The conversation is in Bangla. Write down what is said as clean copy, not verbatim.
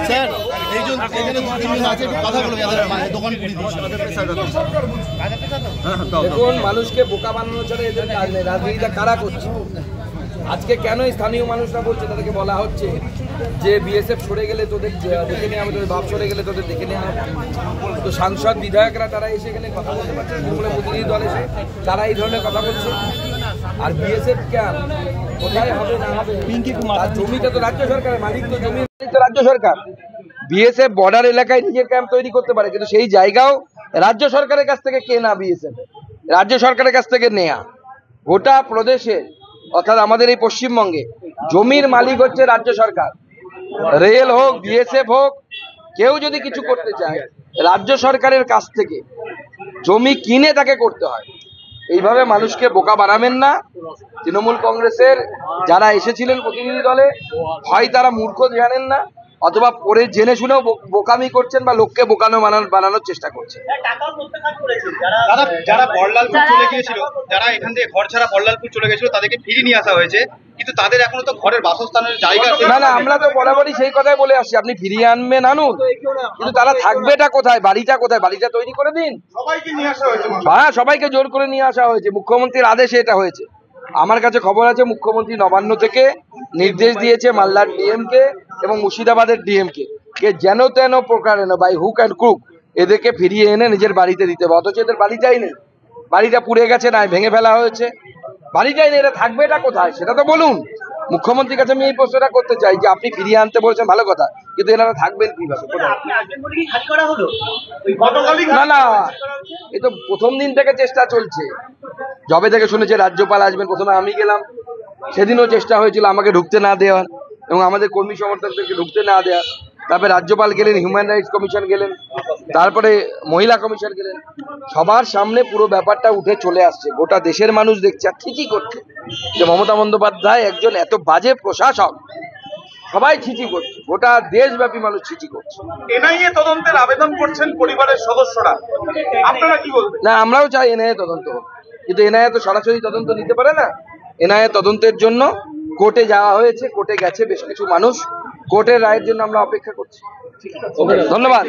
স্যার দেখুন, মানুষকে বোকা বানানো ছাড়া এদের কাজ নেই। রাজনীতিটা কারা করছে? আজকে কেন স্থানীয় মানুষরা বলছে, তাদেরকে বলা হচ্ছে যে বিএসএফ সরে গেলে তোদের দেখে নেওয়া হবে, তোদের বাপ সরে গেলে তোদের দেখে নেওয়া হবে। তো সাংসদ বিধায়করা তারা এসে গেলে কথা বলতে পারছে, তৃণমূলের প্রতিনিধি দল এসে তারা এই ধরনের কথা বলছে। আর বিএসএফ কেন কোথায় হবে না হবে, আর জমিটা তো রাজ্য সরকারের মালিক, তো জমি তো রাজ্য সরকার। বিএসএফ বর্ডার এলাকায় নিজের ক্যাম্প তৈরি করতে পারে, কিন্তু সেই জায়গাও রাজ্য সরকারের কাছ থেকে কেনা, বিএসএফ রাজ্য সরকারের কাছ থেকে নেয়া। গোটা প্রদেশে অর্থাৎ আমাদের এই পশ্চিমবঙ্গে জমির মালিক হচ্ছে রাজ্য সরকার। রেল হোক, বিএসএফ হোক, কেউ যদি কিছু করতে চায় রাজ্য সরকারের কাছ থেকে জমি কিনে তাকে করতে হয়। এইভাবে মানুষকে বোকা বানাবেন না। তৃণমূল কংগ্রেসের যারা এসেছিলেন প্রতিনিধি দলে, হয় তারা মূর্খ জানেন না, অথবা পরে জেনে শুনেও বোকামি করছেন বা লোককে বোকানো বানানোর চেষ্টা করছেন। যারা বড়লালপুর চলে গিয়েছিল, যারা এখান থেকে ঘর ছাড়া বড়লালপুর চলে গেছিল, তাদেরকে ফিরিয়ে নিয়ে আসা হয়েছে, কিন্তু তাদের এখনো তো ঘরের বাসস্থানের জায়গা না, আমরা তো বরাবরই সেই কথাই বলে আসছি, আপনি ফিরিয়ে আনবেন আনুন, কিন্তু তারা থাকবেটা কোথায়, বাড়িটা কোথায়, বাড়িটা তৈরি করে দিন। সবাইকে নিয়ে আসা হয়েছে। হ্যাঁ, সবাইকে জোর করে নিয়ে আসা হয়েছে, মুখ্যমন্ত্রীর আদেশে এটা হয়েছে। আমার কাছে খবর আছে মুখ্যমন্ত্রী নবান্ন থেকে নির্দেশ দিয়েছে মালদার ডিএমকে এবং মুর্শিদাবাদের ডিএমকে কে যেন তেন প্রকারে বাই হুক অ্যান্ড ক্রুক এদেরকে ফিরিয়ে এনে নিজের বাড়িতে দিতে হবে। অথচ এদের বাড়িটাই নেই, বাড়িটা পুড়ে গেছে, না ভেঙে ফেলা হয়েছে, বাড়িটাই নেই। এটা থাকবে এটা কোথায় সেটা তো বলুন। মুখ্যমন্ত্রীর কাছে আমি এই প্রশ্নটা করতে চাই যে আপনি ফিরিয়ে আনতে বলছেন ভালো কথা, কিন্তু এনারা থাকবেন কিভাবে? না, এ তো প্রথম দিন থেকে চেষ্টা চলছে। যবে থেকে শুনেছে রাজ্যপাল আসবেন, প্রথমে আমি গেলাম, সেদিনও চেষ্টা হয়েছিল আমাকে ঢুকতে না দেওয়ার এবং আমাদের কর্মী সমর্থকদেরকে ঢুকতে না দেওয়ার। তারপরে রাজ্যপাল গেলেন, হিউম্যান রাইটস কমিশন গেলেন, তারপরে মহিলা কমিশন গেলেন, সবার সামনে পুরো ব্যাপারটা উঠে চলে আসছে। গোটা দেশের মানুষ দেখছে আর ছিচি করছে যে মমতা বন্দ্যোপাধ্যায় একজন এত বাজে প্রশাসক। সবাই ছিচি করছে, গোটা দেশব্যাপী মানুষ ছিচি করছে। এনআইএ তদন্তের আবেদন করছেন পরিবারের সদস্যরা, আপনারা কি বলবেন? না, আমরাও চাই এনআইএ তদন্ত হোক, কিন্তু এনআইএ তো সরাসরি তদন্ত নিতে পারে না। এনআইএ তদন্তের জন্য কোর্টে যাওয়া হয়েছে, কোর্টে গেছে বেশ কিছু মানুষ, কোর্টের রায়ের জন্য আমরা অপেক্ষা করছি। ধন্যবাদ।